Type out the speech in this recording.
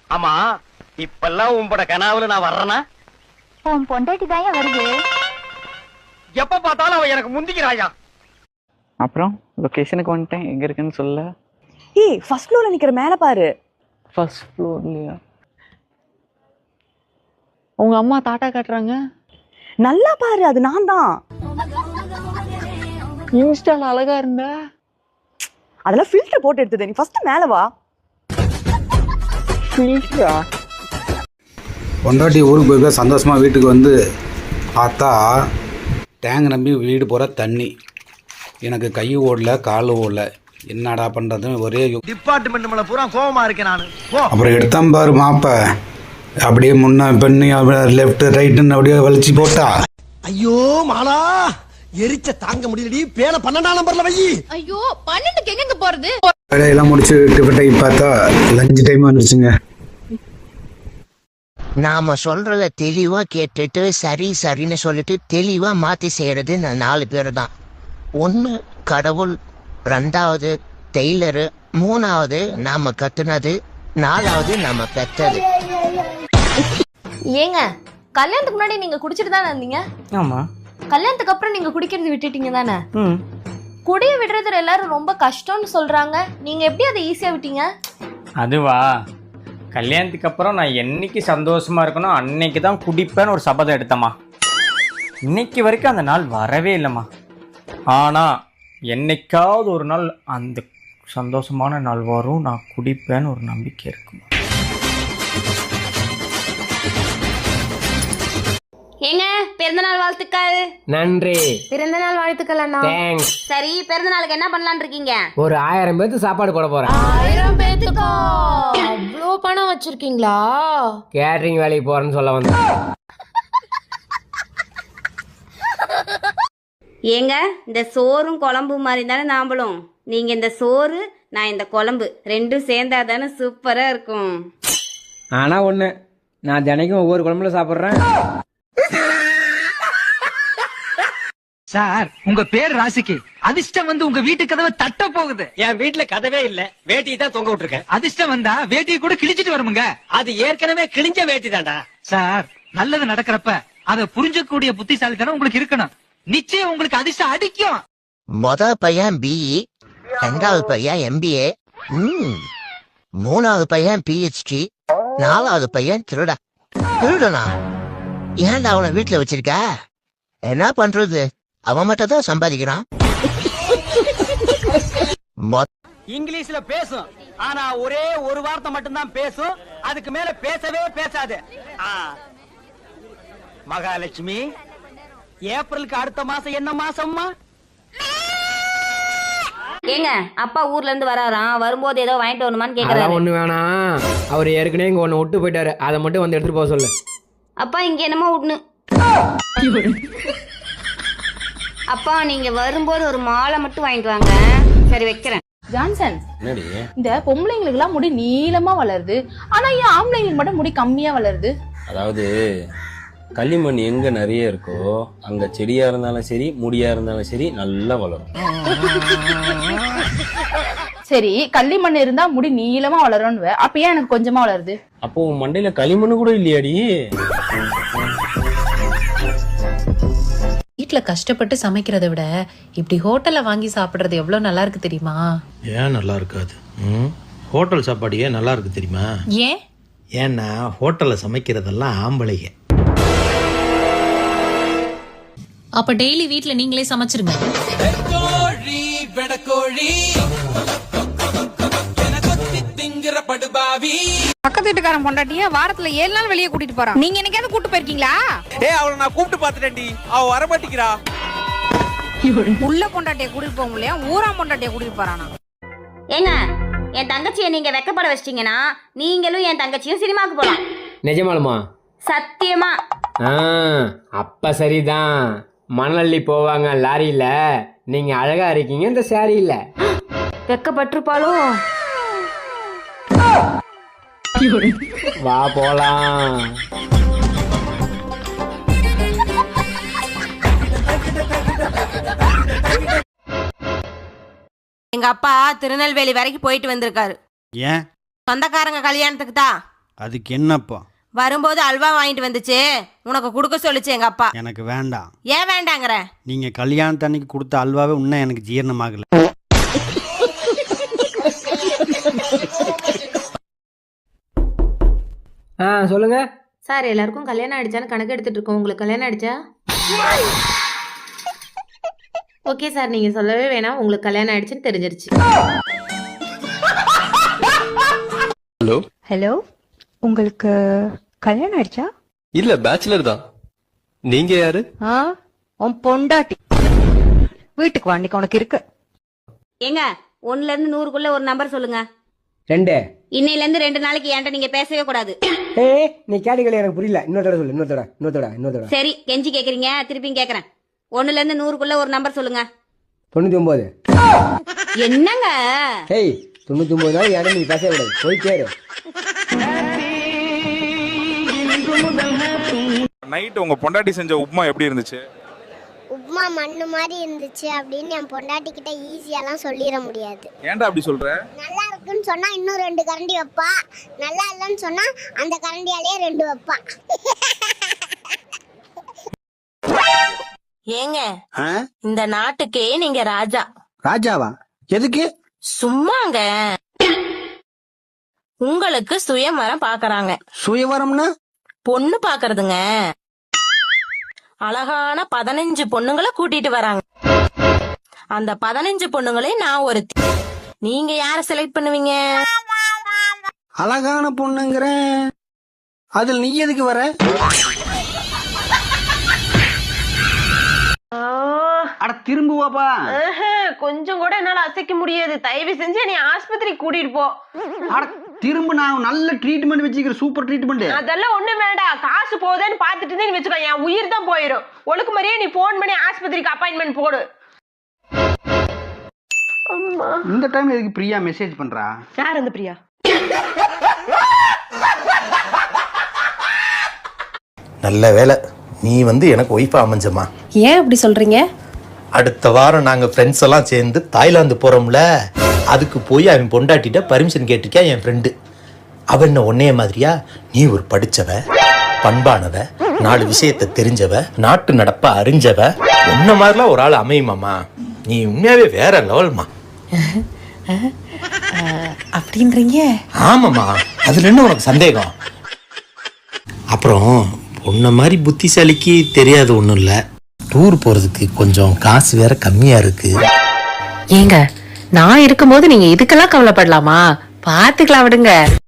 ஆமா, இப்பெல்லாம் உங்களோட கனாவுல நான் வர்றேனா? உன் பொண்டாட்டி தாயா வருது. எப்ப பார்த்தாலும் அவ எனக்கு முந்திக்கிறாயா. அப்புறம் லொகேஷனுக்கு வந்துட்டேன். எங்க இருக்குன்னு சொல்ல. ஏய், ஃபர்ஸ்ட் ஃப்ளோர்ல நிக்கிற மேல பாரு. ஃபர்ஸ்ட் ஃப்ளோர்லையா? உங்க அம்மா டாட்டா காட்டுறாங்க. நல்லா பாரு, அது நான் தான். இன்ஸ்டால அழகா இருந்தா. அதெல்லாம் ஃபில்டர் போட்டு எடுத்தது. நீ ஃபர்ஸ்ட் மேல வா. ஃபில்டரா? பொண்டாட்டி ஊருக்கு போயிருக்க சந்தோஷமாக வீட்டுக்கு வந்து பார்த்தா டேங்க் நம்பி வீடு போகிற தண்ணி. எனக்கு கை ஓடல, கால் ஓடல, என்னடா பண்ணுறது ஒரே. டிபார்ட்மெண்ட் மேல பூரா கோவமா இருக்கேன் நானு. அப்புறம் எடுத்தான் பாரு மாப்ப, அப்படியே முன்ன பெண்ணு லெஃப்ட் ரைட்டுன்னு அப்படியே வலிச்சு போட்டா. ஐயோ மாலா, எரிச்ச தாங்க முடியலடி. பேன 12ஆம் நம்பர்ல வை. ஐயோ 12க்கு எங்க போறது? வேலையெல்லாம் முடிச்சு டிஃபன் பார்த்தா லஞ்ச் டைம் வந்துருச்சுங்க. நாம சொல்றத தெளிவா கேட்டுட்டு சரி சரின்னு சொல்லிட்டு தெளிவா மாத்தி செய்யறது 4 பேர் தான். 1 கடவுள், 2வது டெய்லரு, 3வது நாம கத்துனது, 4வது நாம பெத்தது. ஏங்க கல்யாணத்துக்கு முன்னாடி நீங்க குடிச்சிட்டு தானே இருந்தீங்க? ஆமா. கல்யாணத்துக்கு அப்புறம் நீங்க குடிக்கிறது விட்டுட்டீங்க தானே? குடிய விடுறதுல எல்லாரும் ரொம்ப கஷ்டம்னு சொல்றாங்க. நீங்க எப்படி அதை ஈஸியா விட்டீங்க? அதுவா, கல்யாணத்துக்கு அப்புறம் நான் என்னைக்கு சந்தோஷமா இருக்கணும் அன்னைக்கு தான் குடிப்பேன்னு ஒரு சபதம் எடுத்தம்மா. இன்னைக்கு வரைக்கும் அந்த நாள் வரவே இல்லைம்மா. ஆனால் என்னைக்காவது ஒரு நாள் அந்த சந்தோஷமான நாள் வரும், நான் குடிப்பேன்னு ஒரு நம்பிக்கை இருக்குமா. ஏங்க பிறந்தநாள் வாழ்த்துக்கள். நன்றி. பிறந்தநாள் வாழ்த்துக்கள் அண்ணா. தேங்க்ஸ். சரி, பிறந்தநாளுக்கு என்ன பண்ணலாம்னு இருக்கீங்க? ஒரு 1000 பேருக்கு சாப்பாடு போட போறேன். 1000 பேத்துக்கா? அவ்வளோ பணம் வச்சிருக்கீங்களா? கேட்டரிங் வேலைக்கு போறேன்னு சொல்ல வந்தேன். ஏங்க இந்த சோறும் குழம்பு மாதிரி தானே நாம்பளும். நீங்க இந்த சோறு, நான் இந்த குழம்பு ரெண்டும் சேர்ந்தா தானே சூப்பரா இருக்கும். ஆனா ஒண்ணு, நான் தினைக்கும் ஒவ்வொரு குழம்புல சாப்பிடுறேன். சார், உங்க பேர் ராசிக்கு அதிர்ஷ்டம் வந்து உங்க வீட்டு கதவை தட்ட போகுது. என் வீட்டுல கதவே இல்ல, வேட்டி தான் தொங்க விட்டுருக்கேன். அதிர்ஷ்டம் வந்தா வேட்டியை கூட கிழிச்சிட்டு வருமுங்க. அது ஏற்கனவே கிழிஞ்ச வேட்டி தான்டா. சார், நல்லது நடக்கிறப்ப அதை புரிஞ்சக்கூடிய புத்திசாலித்தனம் உங்களுக்கு இருக்கணும். நிச்சயம் உங்களுக்கு அதிர்ஷ்டம் அடிக்கும். மொத பையன் பிஇ, 2வது பையன் எம்பிஏ, 3வது பையன் பிஹெச்டி, 4வது பையன் திருடனா? ஏன்டா அவனை வீட்டுல வச்சிருக்க? என்ன பண்றது, அவன் மட்டும் தான் சம்பாதிக்கிறான். இங்கிலீஷ்ல பேசும், ஆனா ஒரே ஒரு வார்த்தை மட்டும்தான் பேசும். அதுக்கு மேல பேசவே பேசாது. மகாலட்சுமி, ஏப்ரலுக்கு அடுத்த மாசம் என்ன மாசம்மா? ஏங்க அப்பா ஊர்ல இருந்து வராராம், வரும்போது ஏதோ வாங்கிட்டு வரணுமான்னு அதெல்லாம் கேக்குறாரு. ஒண்ணு வேணாம், அவர் ஏற்கனவே இங்க ஒண்ணு விட்டு போயிட்டாரு, அதை மட்டும் வந்து எடுத்துட்டு போக சொல்லு. அப்பா இங்க என்னமோ விட்னு. அப்பா நீங்க வரும்போது ஒரு மாலை மட்டும் வாங்கிட்டு வாங்க. சரி வைக்கிறேன். ஜான்சன், இந்த பொம்பளைங்களுக்கு எல்லாம் முடி நீளமா வளருது, ஆனா ஏன் ஆம்பளைங்களுக்கு மட்டும் முடி கம்மியா வளருது? அதாவது களிமண் எங்க நிறைய இருக்கோ அங்க செடியா இருந்தாலும் சரி, முடியா இருந்தாலும் சரி, நல்லா வளரும். சரி, களிமண் இருந்தா முடி நீளமா வளரும்னு, அப்ப ஏன் எனக்கு கொஞ்சமா வளருது? அப்போ உன் மண்டையில களிமண் கூட இல்லையாடி? வீட்ல கஷ்டப்பட்டு சமைக்கிறதை விட இப்படி ஹோட்டல்ல வாங்கி சாப்பிடுறது எவ்வளவு நல்லா இருக்கு தெரியுமா? ஏன் நல்லா இருக்காது? ஹோட்டல் சாப்பாடு ஏன் நல்லா இருக்கு தெரியுமா? ஏன்? ஏன்னா ஹோட்டல்ல சமைக்கிறதெல்லாம் ஆம்பளைங்க. அப்ப டெய்லி வீட்ல நீங்களே சமைச்சிருங்க. பக்கத்து வீட்டுக்காரன் பொண்டாட்டிய வாரத்துல 7 நாள் வெளியே கூட்டிட்டு போறான். நீங்க என்னைக்காவது கூட்டு போயிருக்கீங்களா? அவளை நான் கூப்பிட்டு பாத்துட்டேன்டி, அவ வர மாட்டேங்கிறா. உள்ள பொண்டாட்டிய கூட்டிட்டு போக முடியல, ஊரா பொண்டாட்டிய கூட்டிட்டு போறானா? ஏங்க என் தங்கச்சியை நீங்க வெக்கப்பட வச்சிட்டீங்கன்னா நீங்களும் என் தங்கச்சியும் சினிமாக்கு போலாம். நிஜமாலுமா? சத்தியமா. அப்ப சரிதான். மணலி போவாங்க லாரியில, நீங்க அழகா இருக்கீங்க இந்த சாரியில. வெக்கப்பட்டிருப்பாளோ? வா போலாம். எங்க அப்பா திருநெல்வேலி வரைக்கும் போயிட்டு வந்திருக்காரு. ஏன்? சொந்தக்காரங்க கல்யாணத்துக்கு தான். அதுக்கு என்னப்பா? வரும்போது அல்வா வாங்கிட்டு வந்துச்சு, உனக்கு கொடுக்க சொல்லுச்சு எங்க அப்பா. எனக்கு வேண்டாம். ஏன் வேண்டாங்கற? நீங்க கல்யாணத்தன்னைக்கு கொடுத்த அல்வாவே இன்னும் எனக்கு ஜீரணமாகல. சொல்லுங்க சார், எல்லாருக்கும் கல்யாணம் ஆயிடுச்சான்னு கணக்கு எடுத்துட்டு இருக்கோம். உங்களுக்கு கல்யாணம் ஆயிடுச்சா? ஓகே சார், நீங்க சொல்லவே வேணாம், உங்களுக்கு கல்யாணம் ஆயிடுச்சுன்னு தெரிஞ்சிருச்சு. ஹலோ ஹலோ, உங்களுக்கு கல்யாணம் ஆயிடுச்சா? இல்ல, பேச்சுலர் தான். நீங்க யாரு? உன் பொண்டாட்டி. வீட்டுக்கு வா, இன்னைக்கு உனக்கு இருக்கு. ஏங்க 1ல இருந்து 100க்குள்ள ஒரு நம்பர் சொல்லுங்க. 2. இன்னையில இருந்து 2 நாளைக்கு என்கிட்ட நீங்க பேசவே கூடாது. நீ கேட்டீங்களே, எனக்கு புரியல. இன்னொரு சொல்லு. இன்னொரு சரி, கெஞ்சி கேக்குறீங்க, திருப்பியும் கேக்குறேன். 1ல இருந்து 100க்குள்ள ஒரு நம்பர் சொல்லுங்க. 99. என்னங்க? 99 நாள் யாரும் நீ பேசவே கூடாது. போய் கேரு. நைட் உங்க பொண்டாட்டி செஞ்ச உப்புமா எப்படி இருந்துச்சு? உப்புமா மண்ணு மாதிரி இருந்துச்சு அப்படின்னு என் பொண்டாட்டி கிட்ட ஈஸியாலாம் சொல்லிட முடியாது. ஏன்டா அப்படி சொல்ற? நல்லா இருக்குன்னு சொன்னா இன்னும் 2 கரண்டி வைப்பா, நல்லா இல்லைன்னு சொன்னா அந்த கரண்டியாலேயே 2 வைப்பா. ஏங்க, இந்த நாட்டுக்கே நீங்க ராஜா. ராஜாவா? எதுக்கு? சும்மாங்க. உங்களுக்கு சுயமரம் பாக்குறாங்க. சுயவரம்னா? பொண்ணு பாக்குறதுங்க. அழகான 15 பொண்ணுங்களை கூட்டிட்டு வராங்க. அந்த 15 பொண்ணுங்களையும் நான் ஒருத்தி. நீங்க யார செலக்ட் பண்ணுவீங்க? அழகான பொண்ணுங்கிற அதில் நீ எதுக்கு வர? அட திரும்புவாப்பா. கொஞ்சம் கூட என்னால அசைக்க முடியாது. தயவு செஞ்சு நீ ஆஸ்பத்திரிக்கு கூட்டிட்டு போ. அட திரும்ப நான் நல்ல ட்ரீட்மெண்ட் வச்சுக்கிறேன், சூப்பர் ட்ரீட்மெண்ட். அதெல்லாம் ஒண்ணு வேண்டாம். காசு போகுதுன்னு பாத்துட்டு நீ வச்சுக்கோ, என் உயிர் தான் போயிடும். ஒழுக்கு மாதிரியே நீ போன் பண்ணி ஆஸ்பத்திரிக்கு அப்பாயின்மெண்ட் போடு. இந்த டைம் எதுக்கு பிரியா மெசேஜ் பண்றா? யார் அந்த பிரியா? நல்ல வேலை நீ வந்து எனக்கு ஒய்ஃபா அமைஞ்சமா. ஏன் அப்படி சொல்றீங்க? அடுத்த வாரம் நாங்க ஃப்ரெண்ட்ஸ் எல்லாம் சேர்ந்து தாய்லாந்து போறோம்ல, அதுக்கு போய் அவன் பொண்டாட்டிட்ட பர்மிஷன் கேட்டிருக்கா என் ஃப்ரெண்டு. அவன் என்ன ஒன்னே மாதிரியா? நீ ஒரு படிச்சவ, பண்பானவ, 4 விஷயத்தை தெரிஞ்சவ, நாட்டு நடப்ப அறிஞ்சவ, உன்ன மாதிரிலாம் ஒரு ஆள் அமையுமாமா. நீ உண்மையாவே வேற லெவல்மா. அப்படின்றீங்க? ஆமாம்மா, அதுல என்ன உனக்கு சந்தேகம்? அப்புறம் உன்ன மாதிரி புத்திசாலிக்கு தெரியாது ஒன்றும் இல்லை, டூர் போறதுக்கு கொஞ்சம் காசு வேற கம்மியா இருக்கு. ஏங்க, நான் இருக்கும்போது நீங்க இதுக்கெல்லாம் கவலைப்படலாமா? பாத்துக்கலாம், விடுங்க.